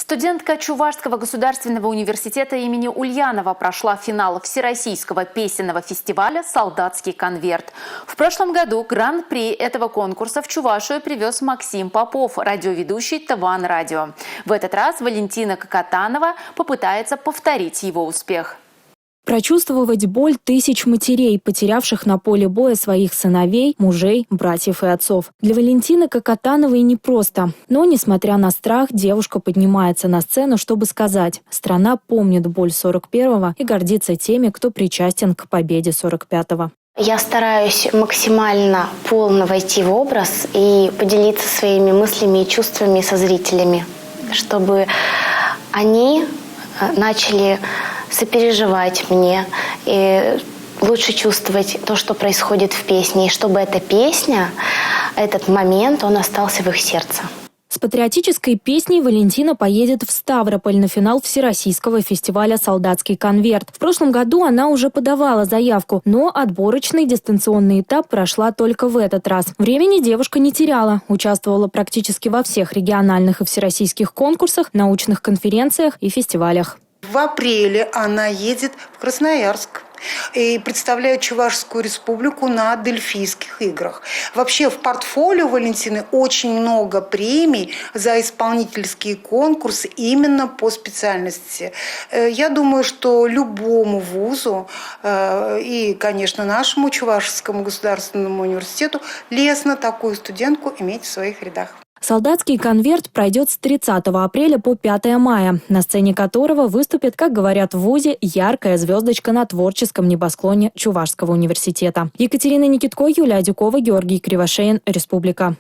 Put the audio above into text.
Студентка Чувашского государственного университета имени Ульянова прошла финал Всероссийского песенного фестиваля «Солдатский конверт». В прошлом году гран-при этого конкурса в Чувашию привез Максим Попов, радиоведущий ТВАН Радио. В этот раз Валентина Кокотанова попытается повторить его успех. Прочувствовать боль тысяч матерей, потерявших на поле боя своих сыновей, мужей, братьев и отцов. Для Валентины Кокотановой непросто. Но, несмотря на страх, девушка поднимается на сцену, чтобы сказать: страна помнит боль 41-го и гордится теми, кто причастен к победе 45-го. Я стараюсь максимально полно войти в образ и поделиться своими мыслями и чувствами со зрителями, чтобы они начали сопереживать мне и лучше чувствовать то, что происходит в песне, и чтобы эта песня, этот момент, он остался в их сердце. С патриотической песней Валентина поедет в Ставрополь на финал Всероссийского фестиваля «Солдатский конверт». В прошлом году она уже подавала заявку, но отборочный дистанционный этап прошла только в этот раз. Времени девушка не теряла, участвовала практически во всех региональных и всероссийских конкурсах, научных конференциях и фестивалях. В апреле она едет в Красноярск и представляет Чувашскую республику на Дельфийских играх. Вообще в портфолио Валентины очень много премий за исполнительские конкурсы именно по специальности. Я думаю, что любому вузу и, конечно, нашему Чувашскому государственному университету лестно такую студентку иметь в своих рядах. «Солдатский конверт» пройдет с 30 апреля по 5 мая, на сцене которого выступит, как говорят в вузе, яркая звездочка на творческом небосклоне Чувашского университета. Екатерина Никитко, Юлия Дюкова, Георгий Кривошеин, Республика.